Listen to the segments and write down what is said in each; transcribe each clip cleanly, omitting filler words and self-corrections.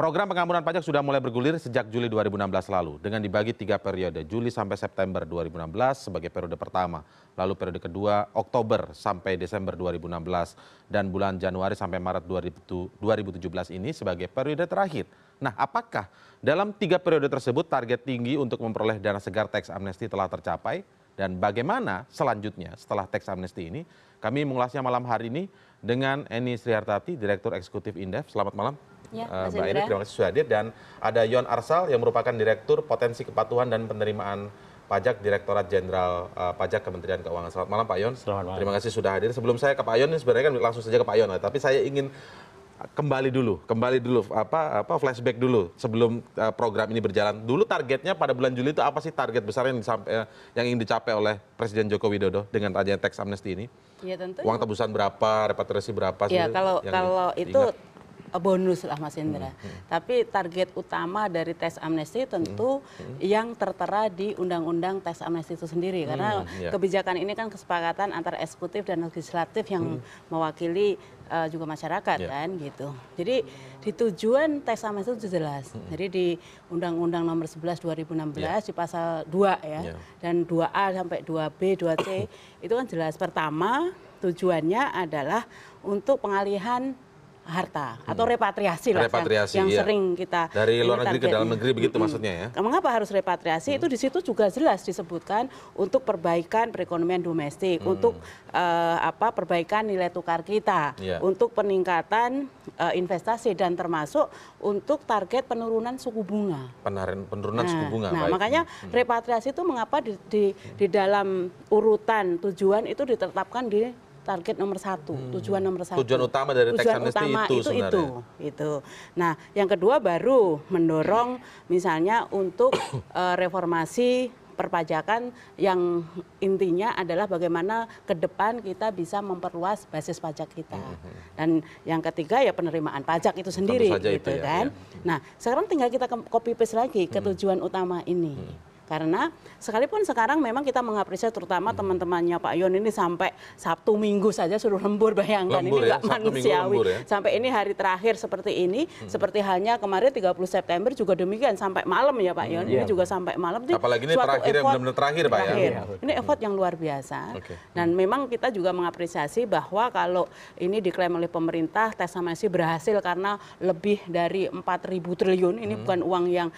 Program pengampunan pajak sudah mulai bergulir sejak Juli 2016 lalu dengan dibagi 3 periode, Juli sampai September 2016 sebagai periode pertama, lalu periode kedua Oktober sampai Desember 2016 dan bulan Januari sampai Maret 2017 ini sebagai periode terakhir. Nah, apakah dalam 3 periode tersebut target tinggi untuk memperoleh dana segar teks amnesti telah tercapai? Dan bagaimana selanjutnya setelah teks amnesti ini? Kami mengulasnya malam hari ini dengan Eni Srihartati, Direktur Eksekutif Indef. Selamat malam. Ya, Mbak Eni, terima kasih sudah hadir. Dan ada Yon Arsal yang merupakan Direktur Potensi Kepatuhan dan Penerimaan Pajak Direktorat Jenderal Pajak Kementerian Keuangan. Selamat malam Pak Yon. Selamat malam. Terima kasih sudah hadir. Sebelum saya ke Pak Yon, sebenarnya kan langsung saja ke Pak Yon, tapi saya ingin kembali dulu flashback dulu sebelum program ini berjalan. Dulu targetnya pada bulan Juli itu apa sih target besar yang ingin dicapai oleh Presiden Joko Widodo dengan adanya teks amnesti ini? Ya, tentu. Uang tebusan berapa, repatriasi berapa? Ya, kalau itu bonus lah Mas Indra. Tapi target utama dari teks amnesti tentu yang tertera di Undang-Undang Teks Amnesti itu sendiri. Karena kebijakan ini kan kesepakatan antara eksekutif dan legislatif yang mewakili juga masyarakat kan gitu. Jadi di tujuan teks amnesti itu jelas. Jadi di Undang-Undang Nomor 11 2016 di pasal 2 ya. Dan 2A sampai 2B, 2C itu kan jelas. Pertama, tujuannya adalah untuk pengalihan harta atau repatriasi lah yang sering kita dari luar negeri ke dalam negeri begitu maksudnya ya. Mengapa harus repatriasi? Itu di situ juga jelas disebutkan untuk perbaikan perekonomian domestik, untuk perbaikan nilai tukar kita, untuk peningkatan investasi dan termasuk untuk target penurunan suku bunga. Penurunan suku bunga. Nah, makanya repatriasi itu mengapa di dalam urutan tujuan itu ditetapkan di target nomor 1, tujuan nomor 1. Tujuan utama dari teks amnesti itu sebenarnya. Itu. Nah, yang kedua baru mendorong misalnya untuk reformasi perpajakan yang intinya adalah bagaimana ke depan kita bisa memperluas basis pajak kita. Dan yang ketiga ya penerimaan pajak itu sendiri gitu kan. Nah, sekarang tinggal kita copy paste lagi ke tujuan utama ini. Karena sekalipun sekarang memang kita mengapresiasi terutama teman-temannya Pak Yon ini sampai Sabtu Minggu saja suruh lembur, bayangkan ini nggak manusiawi. Sampai ini hari terakhir seperti ini, seperti halnya kemarin 30 September juga demikian sampai malam ya Pak Yon, ini juga sampai malam. Apalagi ini terakhir yang benar-benar terakhir Pak ya. Ini effort yang luar biasa. Dan memang kita juga mengapresiasi bahwa kalau ini diklaim oleh pemerintah teks amnesti berhasil karena lebih dari 4.000 triliun, ini bukan uang yang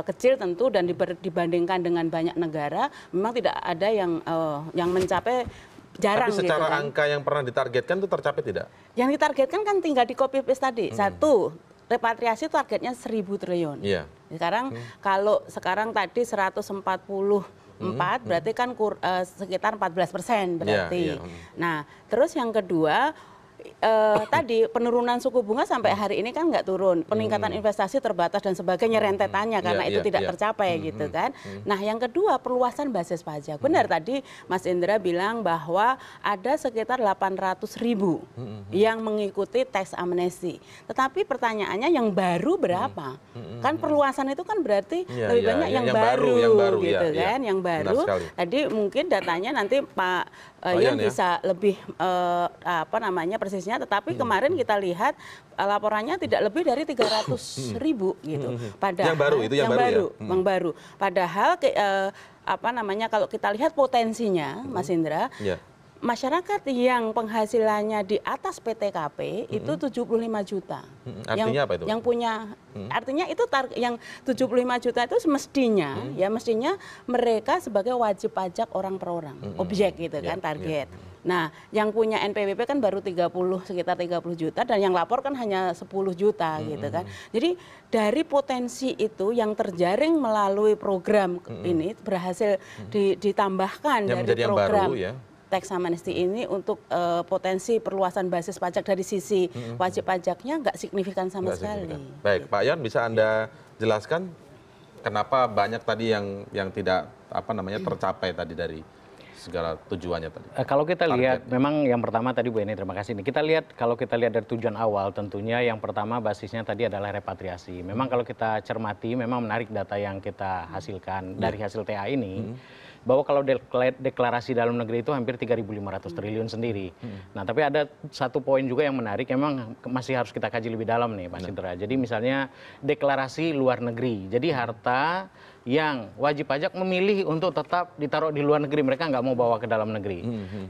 kecil tentu dan dibandingkan dengan banyak negara, memang tidak ada yang mencapai jarang. Tapi secara gitu kan. angka yang pernah ditargetkan itu tercapai tidak? Yang ditargetkan kan tinggal di copy paste tadi. Satu, repatriasi targetnya 1.000 triliun. Sekarang kalau sekarang tadi 144 berarti kan sekitar 14% berarti. Nah, terus yang kedua tadi penurunan suku bunga sampai hari ini kan nggak turun, peningkatan investasi terbatas dan sebagainya rentetannya karena itu tidak tercapai gitu kan. Nah, yang kedua perluasan basis pajak. Benar tadi Mas Indra bilang bahwa ada sekitar 800.000 yang mengikuti teks amnesti. Tetapi pertanyaannya yang baru berapa? Kan perluasan itu kan berarti lebih banyak yang baru gitu kan, yang baru. Tadi mungkin datanya nanti Pak Yon bisa lebih persisnya, tetapi kemarin kita lihat laporannya tidak lebih dari 300.000 gitu. Padahal yang baru itu yang baru. Padahal kalau kita lihat potensinya, Mas Indra, masyarakat yang penghasilannya di atas PTKP itu 75 juta. Artinya apa itu? Yang punya artinya itu yang 75 juta itu mestinya mereka sebagai wajib pajak orang per orang, objek gitu kan target. Nah, yang punya NPWP kan baru sekitar 30 juta dan yang lapor kan hanya 10 juta gitu kan. Jadi dari potensi itu yang terjaring melalui program ini berhasil ditambahkan yang dari program teks amnesti ini untuk potensi perluasan basis pajak dari sisi wajib pajaknya nggak signifikan sama sekali. Baik, Pak Yon bisa Anda jelaskan kenapa banyak tadi yang tidak tercapai tadi dari segala tujuannya tadi. Kalau kita lihat, memang yang pertama tadi Bu Eni, terima kasih. Kalau kita lihat dari tujuan awal, tentunya yang pertama basisnya tadi adalah repatriasi. Memang kalau kita cermati, memang menarik data yang kita hasilkan dari hasil TA ini. bahwa kalau deklarasi dalam negeri itu hampir 3.500 triliun sendiri. Nah, tapi ada satu poin juga yang menarik, memang masih harus kita kaji lebih dalam nih, Mas Indra. Jadi misalnya deklarasi luar negeri. Jadi harta yang wajib pajak memilih untuk tetap ditaruh di luar negeri, mereka nggak mau bawa ke dalam negeri.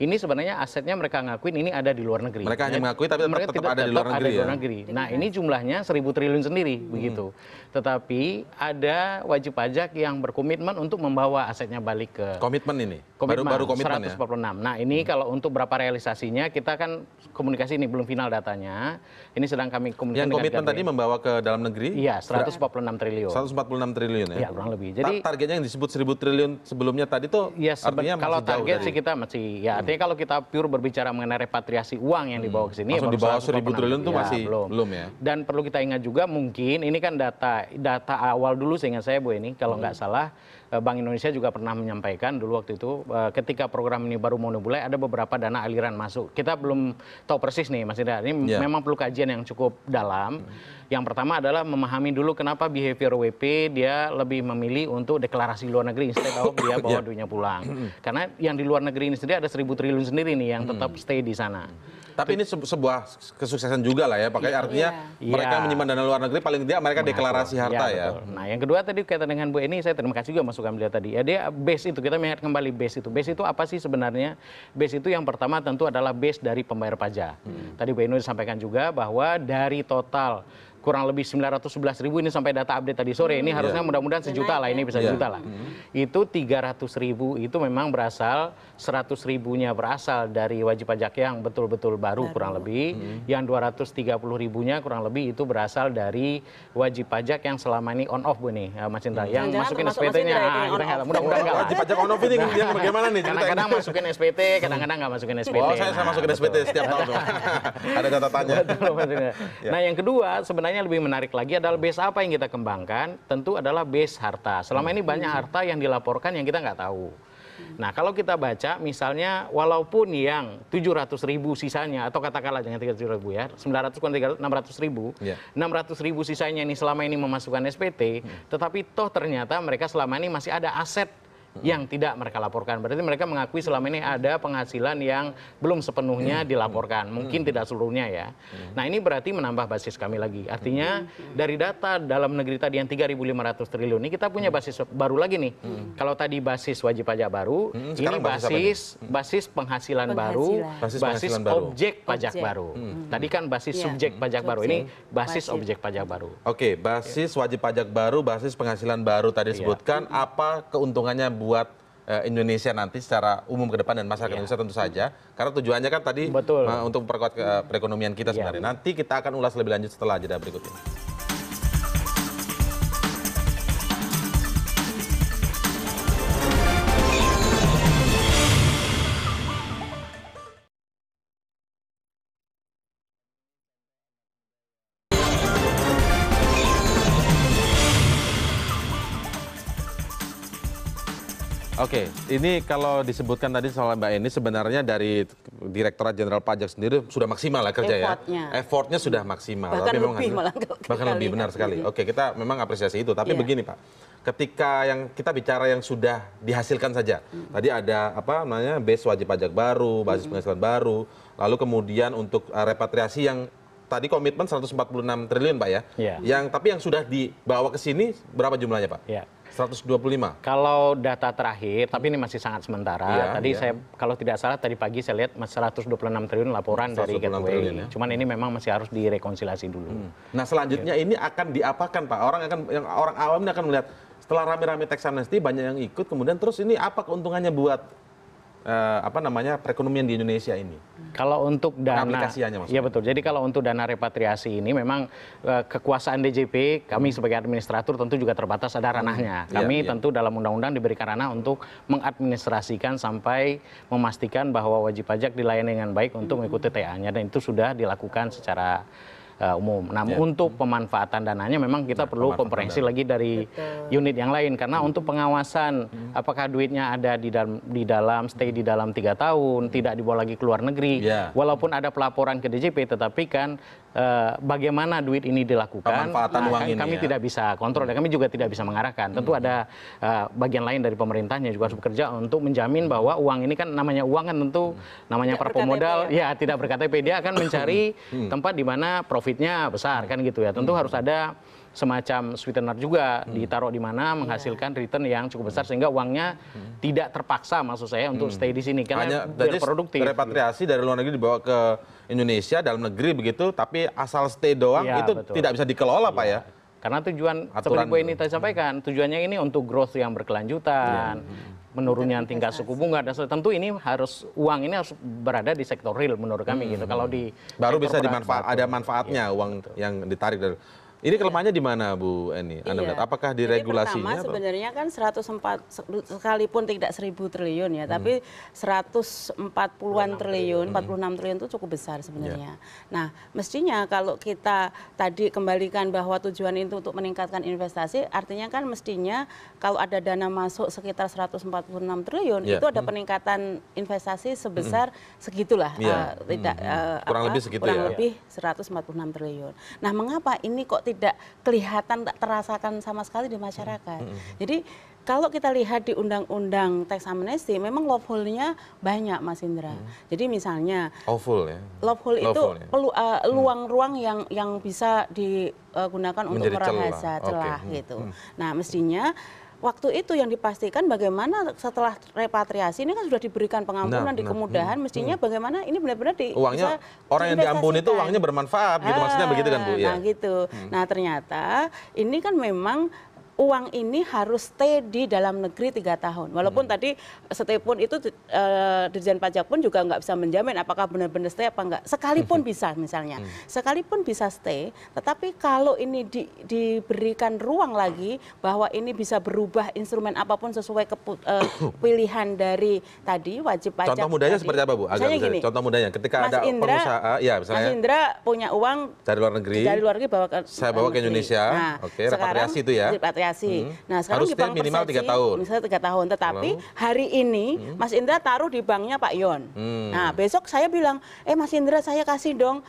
Ini sebenarnya asetnya mereka ngakuin ini ada di luar negeri. Mereka hanya mengakui tapi tetap ada di luar negeri. Nah, ini jumlahnya 1.000 triliun sendiri begitu. Tetapi ada wajib pajak yang berkomitmen untuk membawa asetnya balik ke komitmen ini. Baru komitmen 146. Ya? Nah, ini kalau untuk berapa realisasinya kita kan komunikasi ini belum final datanya. Ini sedang kami komunikasi. Yang komitmen tadi membawa ke dalam negeri? Iya, 146 triliun. 146 triliun ya. Iya, kurang lebih. Jadi targetnya yang disebut 1.000 triliun sebelumnya tadi tuh ya, artinya masih kalau jauh target dari... sih kita masih ya artinya kalau kita pure berbicara mengenai repatriasi uang yang dibawa ke sini langsung ya di bawah 1.000 triliun itu ya, masih belum ya. Dan perlu kita ingat juga mungkin ini kan data awal dulu seingat saya Bu ini kalau nggak salah Bank Indonesia juga pernah menyampaikan dulu waktu itu ketika program ini baru mau dimulai ada beberapa dana aliran masuk. Kita belum tahu persis nih Mas Indra. Ini memang perlu kajian yang cukup dalam. Yang pertama adalah memahami dulu kenapa behavior WP dia lebih memilih untuk deklarasi luar negeri instead of dia bawa duitnya pulang. Karena yang di luar negeri ini sendiri ada 1.000 triliun sendiri nih yang tetap stay di sana. Tapi ini sebuah kesuksesan juga lah ya, pakai artinya mereka menyimpan dana luar negeri paling tidak mereka deklarasi harta ya. Betul. Nah, yang kedua tadi kaitan dengan Bu Eni, saya terima kasih juga masukan beliau tadi. Ya, dia base itu kita melihat kembali base itu. Base itu apa sih sebenarnya? Base itu yang pertama tentu adalah base dari pembayar pajak. Tadi Bu Eni disampaikan juga bahwa dari total kurang lebih 911.000 ini sampai data update tadi sore ini harusnya mudah-mudahan sejuta lah ini bisa juta lah. Itu 300.000 itu memang berasal 100.000-nya berasal dari wajib pajak yang betul-betul baru kurang lebih, yang 230.000-nya kurang lebih itu berasal dari wajib pajak yang selama ini on off Bu nih Mas Indra yang masukin SPT-nya. Mudah-mudahan enggak. Wajib pajak on off ini yang bagaimana nih? Kadang-kadang masukin SPT, kadang-kadang nggak masukin SPT. Oh, saya masukin SPT setiap tahun. Ada catatannya. Nah, yang kedua sebenarnya lebih menarik lagi adalah base apa yang kita kembangkan, tentu adalah base harta. Selama ini banyak harta yang dilaporkan yang kita nggak tahu. Nah, kalau kita baca misalnya walaupun yang 700.000 sisanya atau katakanlah jangan 300.000 ya, 900 kurang 600.000, 600.000 sisanya ini selama ini memasukkan SPT, tetapi toh ternyata mereka selama ini masih ada aset yang tidak mereka laporkan. Berarti mereka mengakui selama ini ada penghasilan yang belum sepenuhnya dilaporkan. Mungkin tidak seluruhnya ya. Nah, ini berarti menambah basis kami lagi. Artinya dari data dalam negeri tadi yang 3.500 triliun ini kita punya basis baru lagi nih. Kalau tadi basis wajib pajak baru, ini basis penghasilan baru, basis objek pajak baru. Tadi kan basis subjek pajak baru, ini basis objek pajak baru. Oke, basis wajib pajak baru, basis penghasilan baru tadi disebutkan. Apa keuntungannya buat Indonesia nanti secara umum ke depan dan masyarakat Indonesia tentu saja, karena tujuannya kan tadi untuk memperkuat perekonomian kita sebenarnya. Nanti kita akan ulas lebih lanjut setelah jeda berikut ini. Oke, ini kalau disebutkan tadi soal Mbak Eni sebenarnya dari Direktorat Jenderal Pajak sendiri sudah maksimal lah kerja ya. Effortnya sudah maksimal. Bahkan tapi lebih malah. Bahkan lebih benar sekali. Oke, kita memang apresiasi itu. Tapi begini Pak, ketika yang kita bicara yang sudah dihasilkan saja. Tadi ada apa namanya base wajib pajak baru, basis penghasilan baru, lalu kemudian untuk repatriasi yang tadi komitmen 146 triliun Pak ya. Tapi yang sudah dibawa ke sini berapa jumlahnya Pak? 125. Kalau data terakhir, tapi ini masih sangat sementara. Tadi saya kalau tidak salah tadi pagi saya lihat 126 triliun laporan dari Gateway. Cuman ini memang masih harus direkonsiliasi dulu. Nah, selanjutnya ini akan diapakan Pak? Orang awam ini akan melihat setelah rame-rame tax amnesty banyak yang ikut, kemudian terus ini apa keuntungannya buat perekonomian di Indonesia ini? Kalau untuk dana, iya betul. Jadi kalau untuk dana repatriasi ini memang kekuasaan DJP kami sebagai administrator tentu juga terbatas ada ranahnya. Kami tentu dalam undang-undang diberikan ranah untuk mengadministrasikan sampai memastikan bahwa wajib pajak dilayani dengan baik untuk mengikuti TA-nya dan itu sudah dilakukan secara umum. Nah, untuk pemanfaatan dananya memang kita perlu komprehensi lagi dari unit yang lain karena untuk pengawasan apakah duitnya ada di dalam stay di dalam 3 tahun, tidak dibawa lagi ke luar negeri. Walaupun ada pelaporan ke DJP tetapi kan bagaimana duit ini dilakukan, pemanfaatan uang ini kami tidak bisa kontrol dan kami juga tidak bisa mengarahkan. Tentu ada bagian lain dari pemerintahnya juga harus bekerja untuk menjamin bahwa uang ini kan namanya uang kan tentu namanya para pemodal ya tidak berKTP, dia akan mencari tempat di mana profitnya besar kan gitu ya. Tentu harus ada semacam sweetener juga ditaruh di mana menghasilkan return yang cukup besar sehingga uangnya tidak terpaksa maksud saya untuk stay di sini karena biar produktif. Repatriasi dari luar negeri dibawa ke Indonesia, dalam negeri begitu, tapi asal stay doang Ya, itu betul. tidak bisa dikelola Pak ya. Karena tujuan Aturan seperti Bu Eni tadi sampaikan, tujuannya ini untuk growth yang berkelanjutan, menurunnya tingkat suku bunga dan tentu ini harus uang ini harus berada di sektor real menurut kami gitu. Kalau di Baru sektor bisa ada manfaatnya uang yang ditarik dari. Ini kelemahannya di mana Bu Eni? Anda melihat apakah di Jadi regulasinya? pertama sebenarnya kan 104 sekalipun tidak 1.000 triliun ya, tapi 140-an triliun, 46 triliun itu cukup besar sebenarnya. Nah, mestinya kalau kita tadi kembalikan bahwa tujuan itu untuk meningkatkan investasi, artinya kan mestinya kalau ada dana masuk sekitar 146 triliun, itu ada peningkatan investasi sebesar segitulah. Kurang lebih segitu kurang ya. lebih 146 triliun. Nah, mengapa ini kok tidak kelihatan, tak terasakan sama sekali di masyarakat? Jadi kalau kita lihat di undang-undang tax amnesty, memang loophole-nya banyak, Mas Indra. Jadi misalnya loophole itu ruang-ruang yang bisa digunakan untuk merahasa celah gitu. Nah, mestinya waktu itu yang dipastikan bagaimana setelah repatriasi ini kan sudah diberikan pengampunan di kemudahan, mestinya bagaimana ini benar-benar uangnya orang yang diampuni itu uangnya bermanfaat gitu, maksudnya begitu kan Bu? Nah gitu. Nah ternyata ini kan memang uang ini harus stay di dalam negeri 3 tahun. Walaupun tadi stay pun itu Dirjen Pajak pun juga nggak bisa menjamin apakah benar-benar stay apa enggak. Sekalipun bisa misalnya. Sekalipun bisa stay, tetapi kalau ini diberikan ruang lagi bahwa ini bisa berubah instrumen apapun sesuai pilihan dari tadi wajib pajak. Contoh mudanya seperti apa Bu? Misalnya gini, contoh mudanya ketika ada pengusaha, ya misalnya Mas Indra punya uang dari luar negeri bawa ke Indonesia. Nah, oke, repatriasi itu ya. Nah, sekarang harus di bank minimal 3 tahun. Misalnya 3 tahun, tetapi hari ini Mas Indra taruh di banknya Pak Yon. Nah, besok saya bilang, Mas Indra saya kasih dong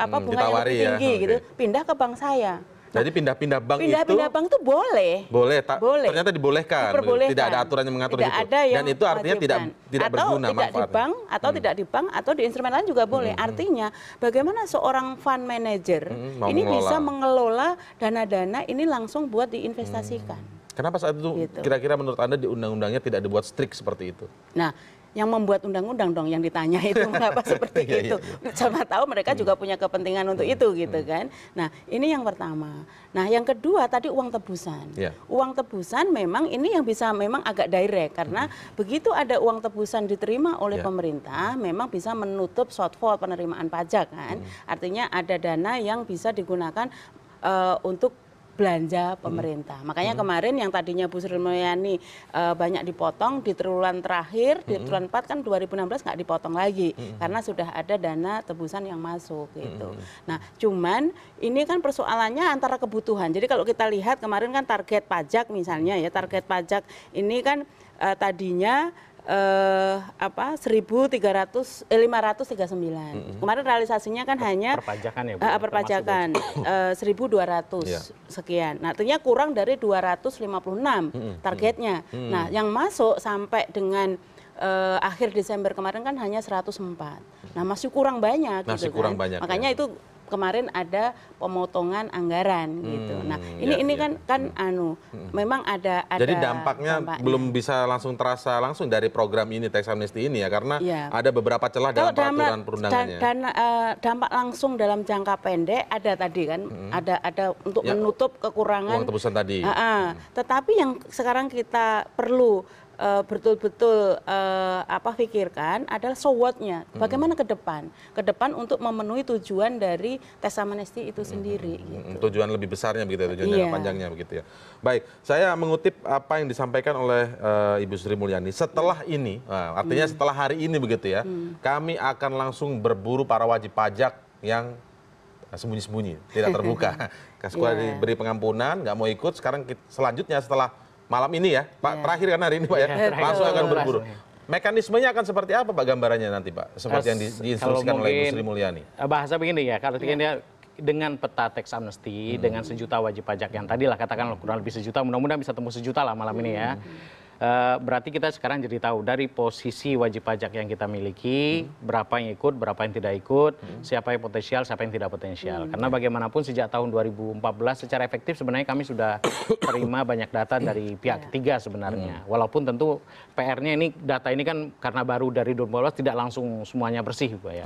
bunga yang lebih tinggi gitu. Pindah ke bank saya. Jadi pindah-pindah bank pindah bank itu boleh. Boleh. Ternyata dibolehkan. Tidak ada aturan yang mengatur itu. Dan itu artinya tidak berguna manfaatnya. Di bank atau tidak di bank atau di instrumen lain juga boleh. Artinya bagaimana seorang fund manager ini bisa mengelola dana-dana ini langsung buat diinvestasikan. Kenapa saat itu kira-kira menurut Anda di undang-undangnya tidak dibuat strict seperti itu? Nah, yang membuat undang-undang dong yang ditanya itu mengapa seperti itu. Sama tahu mereka juga punya kepentingan untuk itu gitu kan. Nah, ini yang pertama. Nah, yang kedua tadi uang tebusan. Uang tebusan memang ini yang bisa memang agak direct karena begitu ada uang tebusan diterima oleh pemerintah memang bisa menutup shortfall penerimaan pajak kan. Artinya ada dana yang bisa digunakan untuk belanja pemerintah. Makanya kemarin yang tadinya Bu Sri Mulyani banyak dipotong di triwulan terakhir, di triwulan 4 kan 2016 nggak dipotong lagi karena sudah ada dana tebusan yang masuk gitu. Nah, cuman ini kan persoalannya antara kebutuhan. Jadi kalau kita lihat kemarin kan target pajak misalnya ya, target pajak ini kan tadinya 539. Kemarin realisasinya kan hanya perpajakan ya Bu. Perpajakan 1.200 sekian. Nah, artinya kurang dari 256 targetnya. Nah, yang masuk sampai dengan akhir Desember kemarin kan hanya 104. Nah, masih kurang banyak gitu kan. Makanya itu kemarin ada pemotongan anggaran gitu. Nah, ini kan memang ada jadi dampaknya belum bisa langsung terasa langsung dari program ini tax amnesty ini ya karena ada beberapa celah dalam peraturan perundangannya. Dampak langsung dalam jangka pendek ada tadi kan, ada untuk menutup kekurangan uang tebusan tadi. Tetapi yang sekarang kita perlu betul-betul pikirkan adalah so what-nya. Bagaimana ke depan untuk memenuhi tujuan dari tax amnesty itu sendiri. Gitu. Tujuan lebih besarnya begitu, tujuan jangka panjangnya begitu ya. Baik, saya mengutip apa yang disampaikan oleh Ibu Sri Mulyani. Setelah ini, artinya setelah hari ini begitu ya, kami akan langsung berburu para wajib pajak yang sembunyi-sembunyi, tidak terbuka. Setelah diberi pengampunan, nggak mau ikut. Sekarang selanjutnya setelah malam ini ya, Pak, terakhir kan hari ini Pak ya, langsung akan berburu. Mekanismenya akan seperti apa Pak gambarannya nanti Pak? Seperti yang diinstruksikan oleh Bu Sri Mulyani. Bahasa begini ya, kalau dia dengan peta tax amnesty, dengan 1 juta wajib pajak yang tadi lah katakan kurang lebih 1 juta, mudah-mudahan bisa tembus 1 juta lah malam ini ya. Berarti kita sekarang jadi tahu dari posisi wajib pajak yang kita miliki, berapa yang ikut, berapa yang tidak ikut, siapa yang potensial, siapa yang tidak potensial. Karena bagaimanapun sejak tahun 2014 secara efektif sebenarnya kami sudah terima banyak data dari pihak ketiga sebenarnya. Walaupun tentu PR-nya ini, data ini kan karena baru dari 2014 tidak langsung semuanya bersih Pak ya.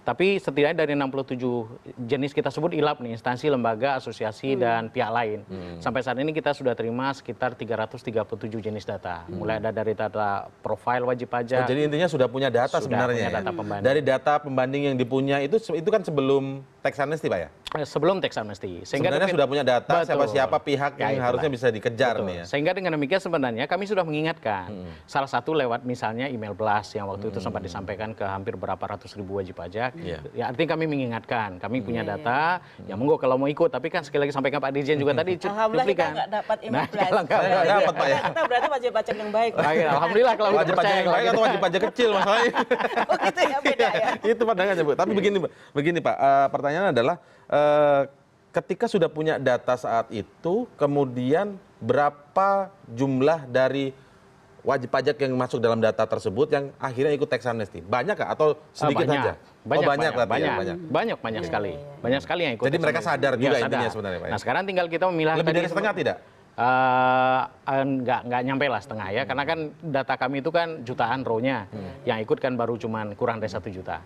Tapi setidaknya dari 67 jenis kita sebut ILAP nih, instansi, lembaga, asosiasi, dan pihak lain. Sampai saat ini kita sudah terima sekitar 337 jenis data. Mulai ada dari data profil wajib pajak. Jadi intinya sudah punya data sebenarnya. Punya data pembanding. Dari data pembanding yang dipunya itu kan sebelum tax amnesty Pak ya? Sebelum tax amnesty. Sebenarnya sudah punya data siapa-siapa pihak yang harusnya bisa dikejar nih ya. Sehingga dengan demikian sebenarnya kami sudah mengingatkan. Salah satu lewat misalnya email blast yang waktu itu sempat disampaikan ke hampir berapa ratus ribu wajib pajak. Ya artinya kami mengingatkan, kami punya data, ya monggo kalau mau ikut, tapi kan sekali lagi sampaikan Pak Dirjen juga tadi Alhamdulillah kita nggak dapat email blast. Nggak dapat Pak ya. Kita berarti wajib pajak yang baik. Alhamdulillah kalau wajib pajak yang baik atau wajib pajak kecil masalahnya. Oh gitu ya, beda ya. Itu pandangannya Bu. Tapi begini Pak, pertanyaannya adalah ketika sudah punya data saat itu, kemudian berapa jumlah dari wajib pajak yang masuk dalam data tersebut yang akhirnya ikut tax amnesty? Banyak kah atau sedikit saja? Banyak sekali. Banyak sekali yang ikut. Jadi mereka sadar juga intinya sebenarnya Pak. Nah sekarang tinggal kita memilah. Lebih dari setengah tidak? Nggak nyampe lah setengah ya, karena kan data kami itu kan jutaan row-nya, yang ikut kan baru cuman kurang dari 1 juta.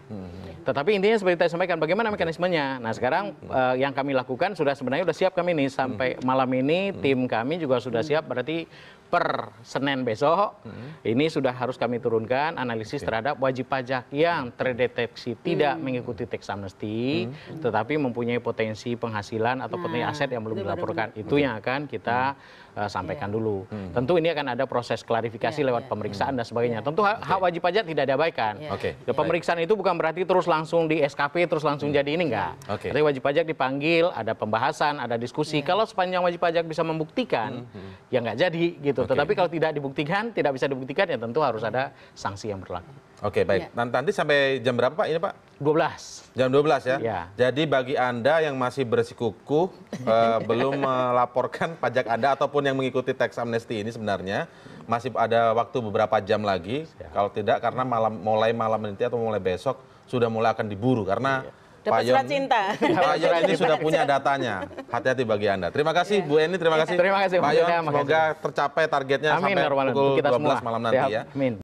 Tetapi intinya seperti saya sampaikan, bagaimana mekanismenya? Nah sekarang yang kami lakukan sebenarnya sudah siap kami nih, sampai malam ini tim kami juga sudah siap, berarti per Senin besok ini sudah harus kami turunkan analisis terhadap wajib pajak yang terdeteksi tidak mengikuti tax amnesty, tetapi mempunyai potensi penghasilan atau potensi aset yang belum dilaporkan. Itu yang akan kita sampaikan dulu. Tentu ini akan ada proses klarifikasi lewat pemeriksaan dan sebagainya. Tentu hak wajib pajak tidak diabaikan. Pemeriksaan itu bukan berarti terus langsung di SKP terus langsung jadi ini, enggak. Tapi wajib pajak dipanggil, ada pembahasan, ada diskusi. Kalau sepanjang wajib pajak bisa membuktikan, ya nggak jadi gitu. Tetapi kalau tidak dibuktikan, tidak bisa dibuktikan, ya tentu harus ada sanksi yang berlaku. Oke, baik. Nanti sampai jam berapa Pak ini Pak? 12. Jam 12 ya? Jadi bagi Anda yang masih bersikukuh belum melaporkan pajak Anda ataupun yang mengikuti tax amnesty ini sebenarnya masih ada waktu beberapa jam lagi. Kalau tidak karena mulai malam nanti atau mulai besok sudah mulai akan diburu karena Dapat surat cinta. Pak Yon ini sudah punya datanya. Hati-hati bagi Anda. Terima kasih Bu Eni, terima kasih. Terima kasih Pak Yon, semoga tercapai targetnya sampai pukul 12 malam nanti ya.